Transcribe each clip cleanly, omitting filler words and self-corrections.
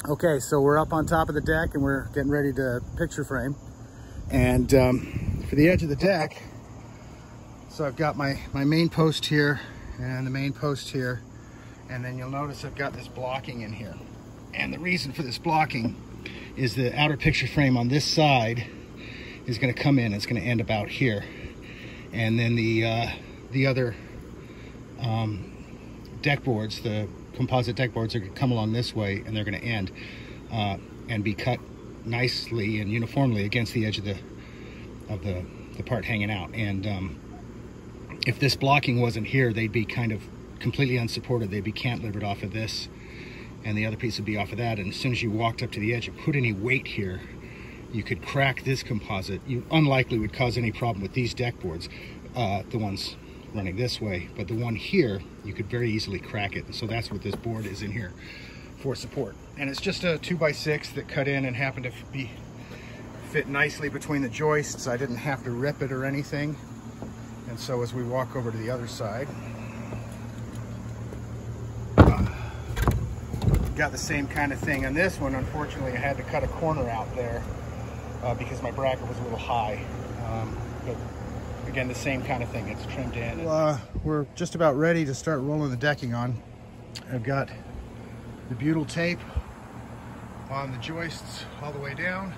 Okay, so we're up on top of the deck and we're getting ready to picture frame. And for the edge of the deck, so I've got my main post here and the main post here. And then you'll notice I've got this blocking in here. And the reason for this blocking is the outer picture frame on this side is going to come in. It's going to end about here. And then the other deck boards, the composite deck boards, are going to come along this way, and they're going to end and be cut nicely and uniformly against the edge of the part hanging out. And if this blocking wasn't here, they'd be kind of completely unsupported. They'd be cantilevered off of this, and the other piece would be off of that. And as soon as you walked up to the edge and put any weight here, you could crack this composite. You unlikely would cause any problem with these deck boards, the ones running this way, but the one here, you could very easily crack it. And so that's what this board is in here for support. And it's just a 2x6 that cut in and happened to fit nicely between the joists. I didn't have to rip it or anything. And so as we walk over to the other side, got the same kind of thing. On this one, unfortunately, I had to cut a corner out there because my bracket was a little high. But again, the same kind of thing. It's trimmed in. We're just about ready to start rolling the decking on. I've got the butyl tape on the joists all the way down.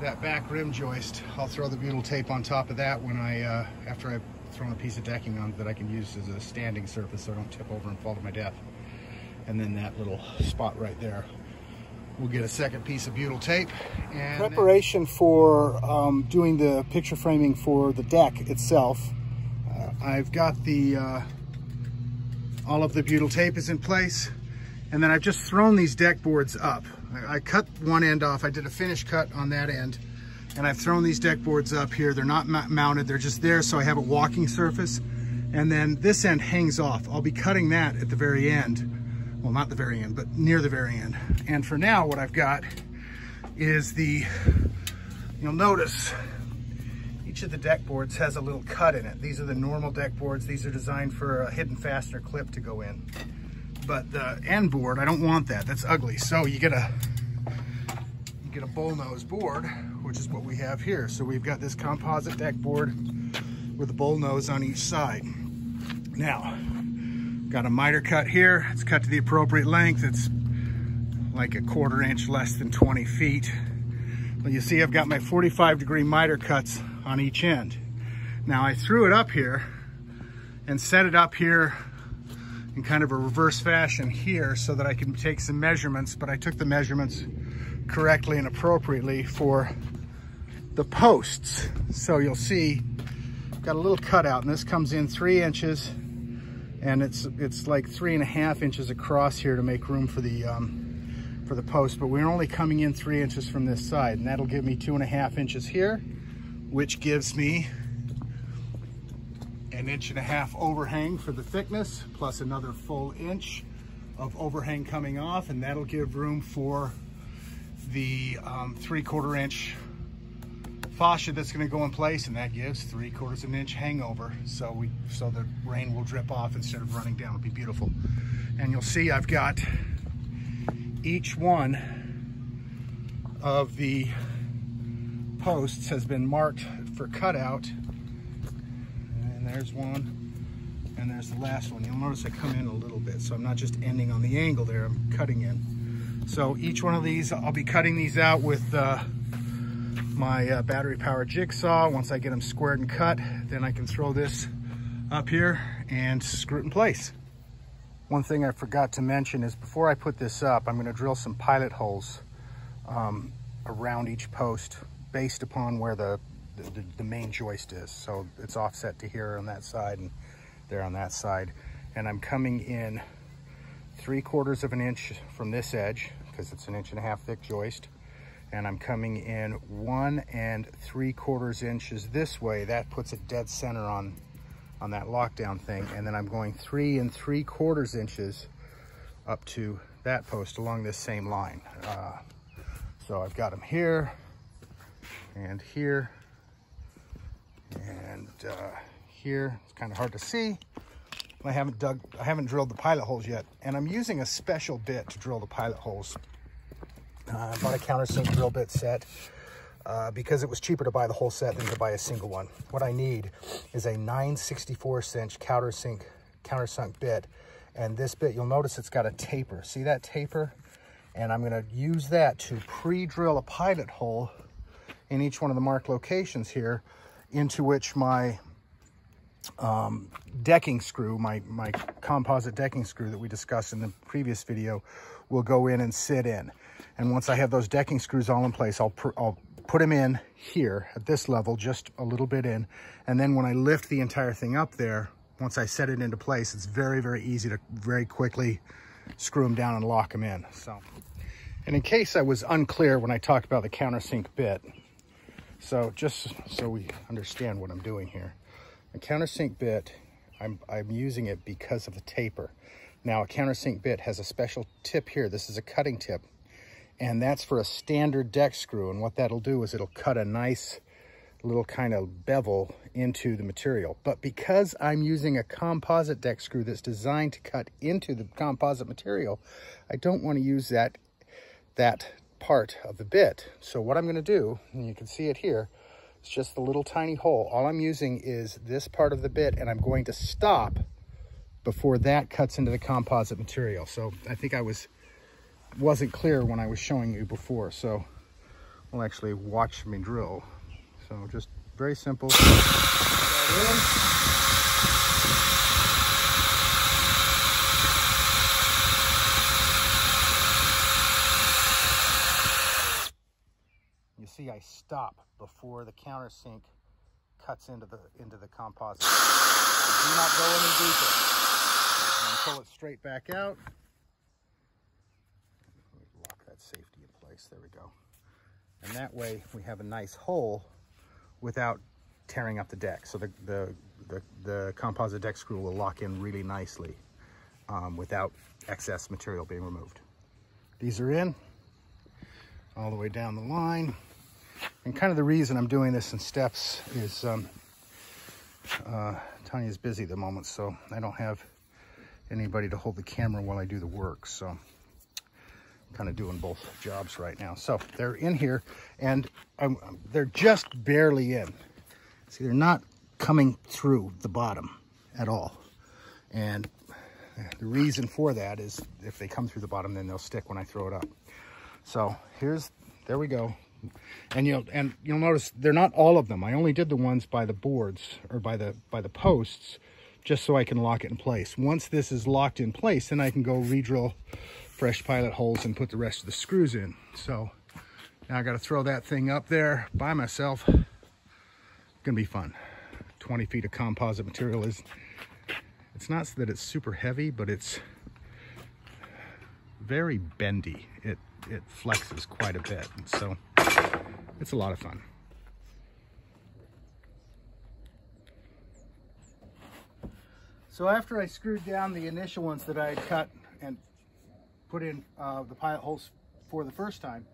That back rim joist, I'll throw the butyl tape on top of that when after I've thrown a piece of decking on that I can use as a standing surface so I don't tip over and fall to my death. And then that little spot right there, we'll get a second piece of butyl tape. And preparation for doing the picture framing for the deck itself. I've got the all of the butyl tape is in place, and then I've just thrown these deck boards up. I cut one end off. I did a finish cut on that end, and I've thrown these deck boards up here. They're not mounted, they're just there so I have a walking surface. And then this end hangs off. I'll be cutting that at the very end. Well, not the very end, but near the very end. And for now, what I've got is you'll notice each of the deck boards has a little cut in it. These are the normal deck boards. These are designed for a hidden fastener clip to go in. But the end board, I don't want that. That's ugly. So you get a bullnose board, which is what we have here. So we've got this composite deck board with a bullnose on each side. Now, got a miter cut here. It's cut to the appropriate length. It's like a 1/4 inch less than 20 feet. Well, you see I've got my 45-degree miter cuts on each end. Now I threw it up here and set it up here in kind of a reverse fashion here so that I can take some measurements, but I took the measurements correctly and appropriately for the posts. So you'll see I've got a little cutout, and this comes in 3 inches. And it's like 3.5 inches across here to make room for the post, but we're only coming in 3 inches from this side, and that'll give me 2.5 inches here, which gives me 1.5 inch overhang for the thickness, plus another full inch of overhang coming off, and that'll give room for the 3/4 inch fascia that's going to go in place, and that gives 3/4 inch hangover, so the rain will drip off instead of running down. It'll be beautiful. And you'll see I've got each one of the posts has been marked for cutout, and there's one, and there's the last one. You'll notice I come in a little bit, so I'm not just ending on the angle there, I'm cutting in. So each one of these, I'll be cutting these out with my battery powered jigsaw. Once I get them squared and cut, then I can throw this up here and screw it in place. One thing I forgot to mention is before I put this up, I'm going to drill some pilot holes around each post based upon where the main joist is. So it's offset to here on that side and there on that side. And I'm coming in 3/4 inch from this edge because it's 1.5 inch thick joist. And I'm coming in 1 3/4 inches this way. That puts it dead center on that lockdown thing. And then I'm going 3 3/4 inches up to that post along this same line. So I've got them here and here and here. It's kind of hard to see. I haven't drilled the pilot holes yet, and I'm using a special bit to drill the pilot holes. I bought a countersink drill bit set because it was cheaper to buy the whole set than to buy a single one. What I need is a 9/64" countersunk bit. And this bit, you'll notice it's got a taper. See that taper? And I'm gonna use that to pre-drill a pilot hole in each one of the marked locations here, into which my decking screw, my composite decking screw that we discussed in the previous video, will go in and sit in. And once I have those decking screws all in place, I'll put them in here at this level, just a little bit in. And then when I lift the entire thing up there, once I set it into place, it's very, very easy to very quickly screw them down and lock them in. So, and in case I was unclear when I talked about the countersink bit, so just so we understand what I'm doing here, a countersink bit, I'm using it because of the taper. Now, a countersink bit has a special tip here. This is a cutting tip, and that's for a standard deck screw. And what that'll do is it'll cut a nice little kind of bevel into the material. But because I'm using a composite deck screw that's designed to cut into the composite material, I don't want to use that part of the bit. So what I'm going to do, and you can see it here, it's just the little tiny hole. All I'm using is this part of the bit, and I'm going to stop before that cuts into the composite material. So I think I wasn't clear when I was showing you before. So we'll actually watch me drill. So just very simple. You see, I stop before the countersink cuts into the composite. Do not go any deeper. And pull it straight back out. Let me lock that safety in place. There we go. And that way we have a nice hole without tearing up the deck. So the composite deck screw will lock in really nicely without excess material being removed. These are in all the way down the line. And kind of the reason I'm doing this in steps is Tanya's busy at the moment, so I don't have anybody to hold the camera while I do the work. So I'm kind of doing both jobs right now. So they're in here, and they're just barely in. See, they're not coming through the bottom at all. And the reason for that is if they come through the bottom, then they'll stick when I throw it up. So there we go. And you'll notice they're not all of them. I only did the ones by the boards or by the posts, just so I can lock it in place. Once this is locked in place, then I can go re-drill fresh pilot holes and put the rest of the screws in. So now I got to throw that thing up there by myself. Gonna be fun. 20 feet of composite material it's not that it's super heavy, but it's very bendy. It flexes quite a bit, so it's a lot of fun. So after I screwed down the initial ones that I had cut and put in the pilot holes for the first time,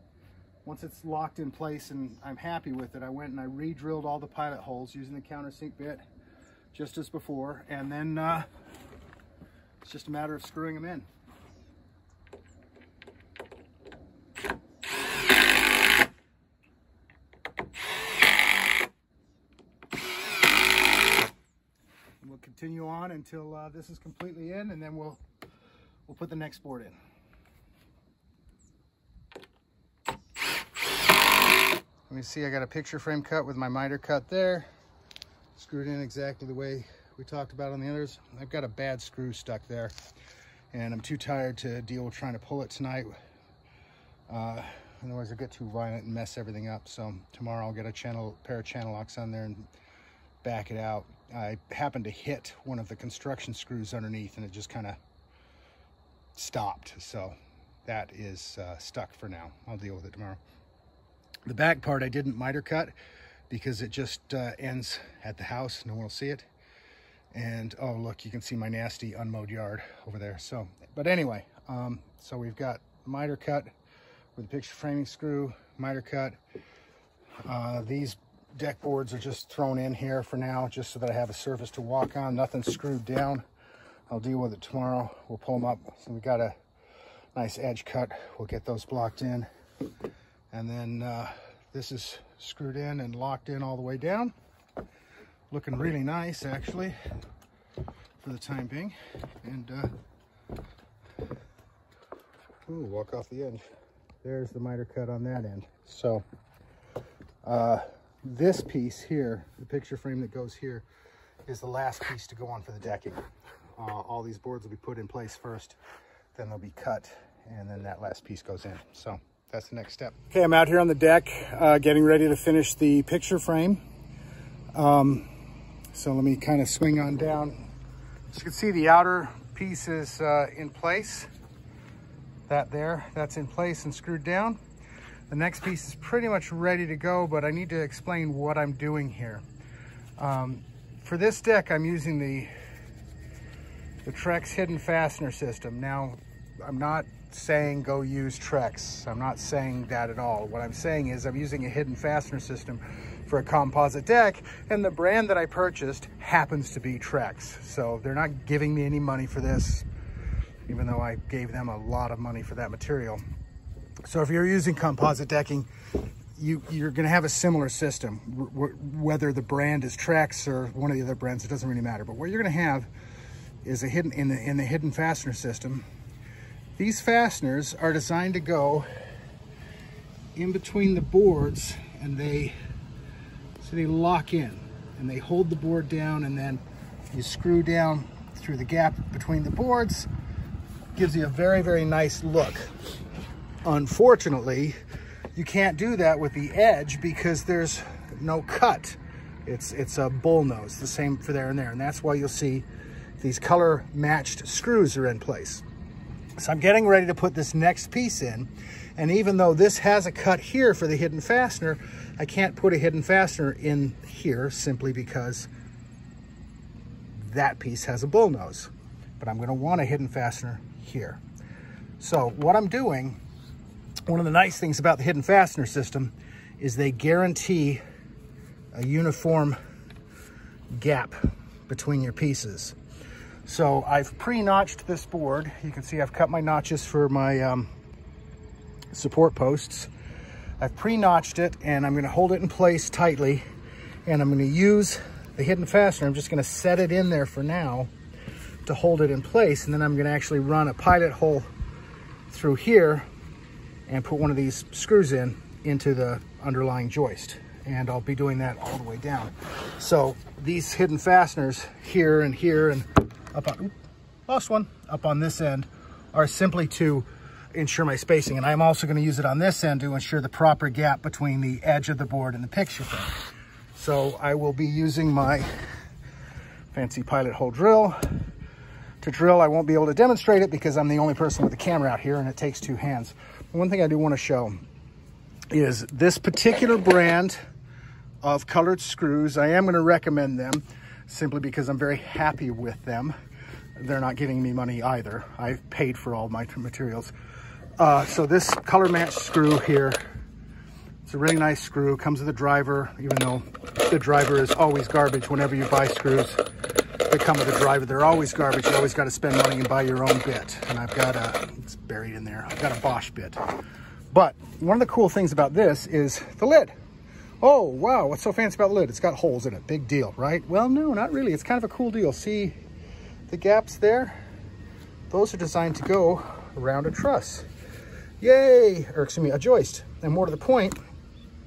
once it's locked in place and I'm happy with it, I went and I re-drilled all the pilot holes using the countersink bit just as before, and then it's just a matter of screwing them in. We'll continue on until this is completely in, and then we'll put the next board in. Let me see, I got a picture frame cut with my miter cut there. Screwed in exactly the way we talked about on the others. I've got a bad screw stuck there, and I'm too tired to deal with trying to pull it tonight. Otherwise I'll get too violent and mess everything up. So tomorrow I'll get a pair of channel locks on there and back it out. I happened to hit one of the construction screws underneath, and it just kind of stopped. So that is stuck for now. I'll deal with it tomorrow. The back part I didn't miter cut because it just ends at the house. No one will see it. And oh, look, you can see my nasty unmowed yard over there. So, but anyway, so we've got miter cut with a picture framing screw, miter cut. These deck boards are just thrown in here for now, just so that I have a surface to walk on. Nothing screwed down. I'll deal with it tomorrow. We'll pull them up. So we got a nice edge cut. We'll get those blocked in. And then this is screwed in and locked in all the way down. Looking really nice, actually, for the time being. And ooh, walk off the edge. There's the miter cut on that end. So this piece here, the picture frame that goes here, is the last piece to go on for the decking. All these boards will be put in place first, then they'll be cut, and then that last piece goes in. So that's the next step. Okay, I'm out here on the deck getting ready to finish the picture frame. So let me kind of swing on down. As you can see, the outer piece is in place. That's in place and screwed down. The next piece is pretty much ready to go, but I need to explain what I'm doing here. For this deck, I'm using the Trex hidden fastener system. Now, I'm not saying go use Trex. I'm not saying that at all. What I'm saying is I'm using a hidden fastener system for a composite deck, and the brand that I purchased happens to be Trex. So they're not giving me any money for this, even though I gave them a lot of money for that material. So if you're using composite decking, you're going to have a similar system, whether the brand is Trex or one of the other brands, it doesn't really matter. But what you're going to have is a hidden in the hidden fastener system. These fasteners are designed to go in between the boards, and they lock in and they hold the board down, and then you screw down through the gap between the boards. Gives you a very, very nice look. Unfortunately, you can't do that with the edge because there's no cut. It's a bull nose, the same for there and there, and that's why you'll see these color matched screws are in place. So I'm getting ready to put this next piece in, and even though this has a cut here for the hidden fastener, I can't put a hidden fastener in here simply because that piece has a bull nose, but I'm going to want a hidden fastener here. So what I'm doing, one of the nice things about the hidden fastener system is they guarantee a uniform gap between your pieces. So I've pre-notched this board. You can see I've cut my notches for my support posts. I've pre-notched it, and I'm going to hold it in place tightly, and I'm going to use the hidden fastener. I'm just going to set it in there for now to hold it in place, and then I'm going to actually run a pilot hole through here and put one of these screws into the underlying joist, and I'll be doing that all the way down. So these hidden fasteners here and up on, lost one, up on this end are simply to ensure my spacing, and I'm also going to use it on this end to ensure the proper gap between the edge of the board and the picture frame. So I will be using my fancy pilot hole drill to drill. I won't be able to demonstrate it because I'm the only person with the camera out here, and it takes two hands. One thing I do want to show is this particular brand of colored screws. I am going to recommend them simply because I'm very happy with them. They're not giving me money either. I've paid for all my materials. So this color match screw here, it's a really nice screw, comes with a driver, even though the driver is always garbage. Whenever you buy screws that come with a driver, they're always garbage. You always got to spend money and buy your own bit. And I've got it's buried in there, I've got a Bosch bit. But one of the cool things about this is the lid. Oh, wow, what's so fancy about the lid? It's got holes in it, big deal, right? Well, no, not really. It's kind of a cool deal. See the gaps there? Those are designed to go around a truss. Yay, or excuse me, a joist. And more to the point,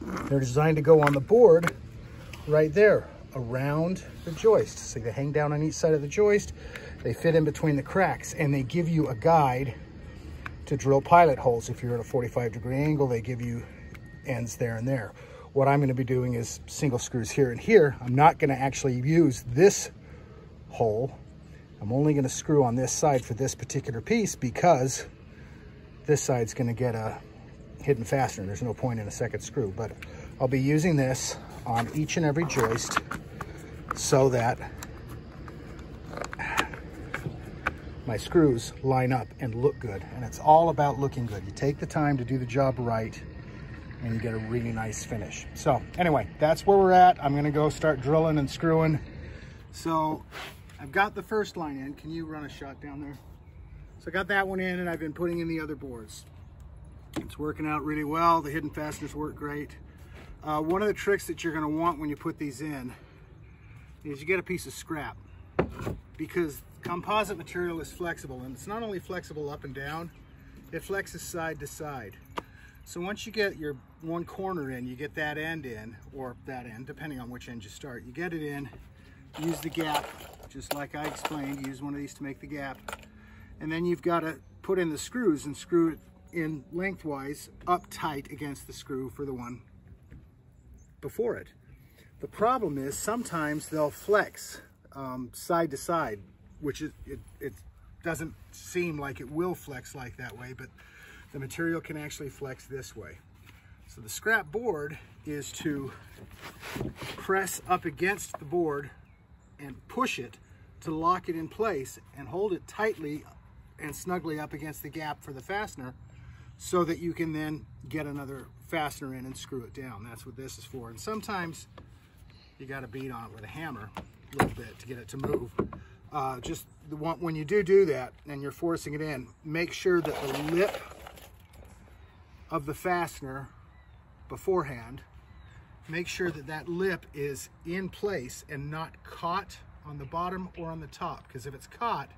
they're designed to go on the board right there, around the joist. So they hang down on each side of the joist, they fit in between the cracks, and they give you a guide to drill pilot holes. If you're at a 45-degree angle, they give you ends there and there. What I'm going to be doing is single screws here and here. I'm not going to actually use this hole. I'm only going to screw on this side for this particular piece because this side's going to get a hidden fastener. There's no point in a second screw, but I'll be using this on each and every joist so that my screws line up and look good. And it's all about looking good. You take the time to do the job right, and you get a really nice finish. So anyway, that's where we're at. I'm going to go start drilling and screwing. So I've got the first line in. Can you run a shot down there? So I got that one in, and I've been putting in the other boards. It's working out really well. The hidden fasteners work great. One of the tricks that you're going to want when you put these in is you get a piece of scrap, because composite material is flexible, and it's not only flexible up and down, it flexes side to side. So once you get your one corner in, you get that end in, or that end, depending on which end you start. You get it in, use the gap, just like I explained, use one of these to make the gap. And then you've got to put in the screws and screw it in lengthwise up tight against the screw for the one before it. The problem is sometimes they'll flex side to side, which it doesn't seem like it will flex like that way, but the material can actually flex this way. So the scrap board is to press up against the board and push it to lock it in place and hold it tightly and snugly up against the gap for the fastener, so that you can then get another fastener in and screw it down. That's what this is for. And sometimes you got to beat on it with a hammer a little bit to get it to move. Just when you do that and you're forcing it in, make sure that the lip of the fastener beforehand, make sure that that lip is in place and not caught on the bottom or on the top, because if it's caught,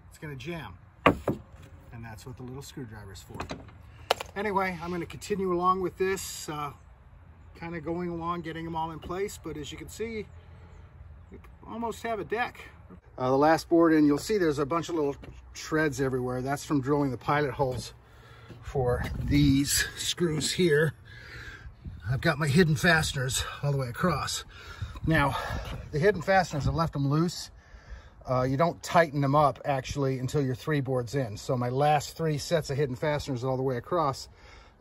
it's going to jam. And that's what the little screwdriver is for. Anyway, I'm going to continue along with this, kind of going along, getting them all in place. But as you can see, we almost have a deck. The last board in, you'll see there's a bunch of little shreds everywhere. That's from drilling the pilot holes for these screws here. I've got my hidden fasteners all the way across. Now, the hidden fasteners, I've left them loose. You don't tighten them up actually until you're 3 boards in. So my last 3 sets of hidden fasteners all the way across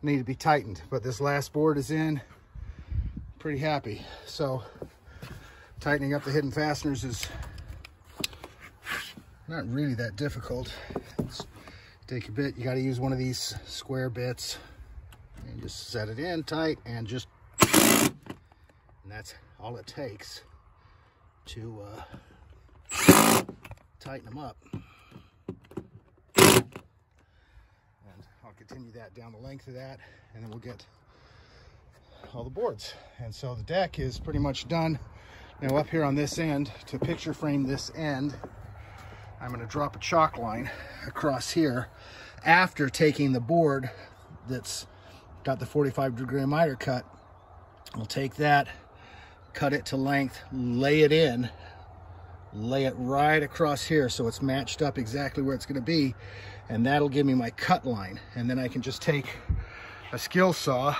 need to be tightened. But this last board is in, pretty happy. So tightening up the hidden fasteners is not really that difficult. Take a bit, you got to use one of these square bits and just set it in tight, and just, and that's all it takes to tighten them up. And I'll continue that down the length of that, and then we'll get all the boards. And so the deck is pretty much done. Now up here on this end, to picture frame this end, I'm going to drop a chalk line across here after taking the board that's got the 45-degree miter cut. I'll take that, cut it to length, lay it in, lay it right across here so it's matched up exactly where it's going to be, and that'll give me my cut line. And then I can just take a skill saw,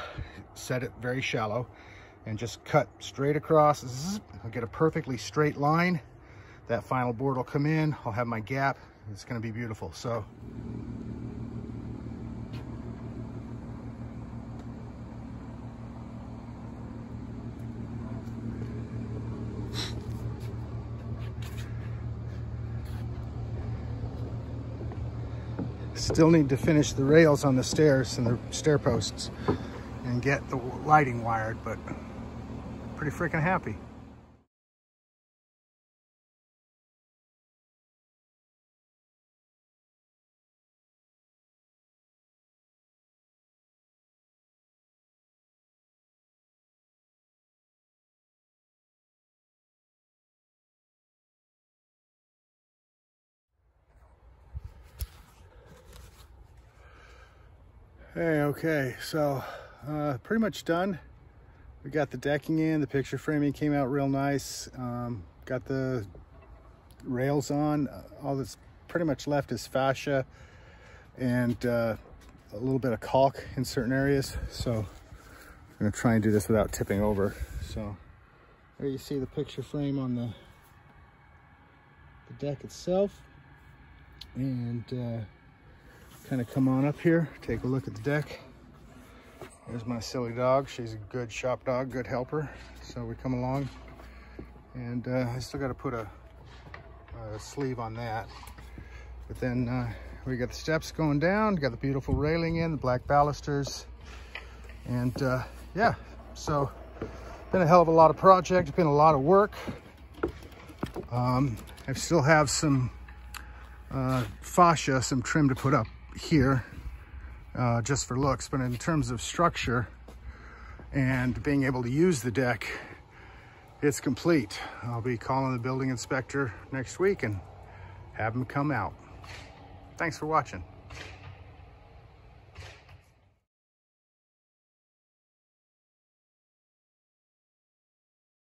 set it very shallow, and just cut straight across. I'll get a perfectly straight line. That final board will come in, I'll have my gap, it's going to be beautiful. So still need to finish the rails on the stairs and the stair posts and get the lighting wired, but pretty freaking happy. Hey, okay, so pretty much done. We got the decking in, the picture framing came out real nice. Got the rails on. All that's pretty much left is fascia and a little bit of caulk in certain areas. So I'm gonna try and do this without tipping over. So there you see the picture frame on the deck itself. And kind of come on up here, take a look at the deck. There's my silly dog. She's a good shop dog, good helper. So we come along, and I still got to put a sleeve on that. But then we got the steps going down, got the beautiful railing in, the black balusters, and yeah. So been a hell of a lot of project, been a lot of work. I still have some fascia, some trim to put up here, just for looks, but in terms of structure and being able to use the deck, it's complete. I'll be calling the building inspector next week and have him come out. Thanks for watching.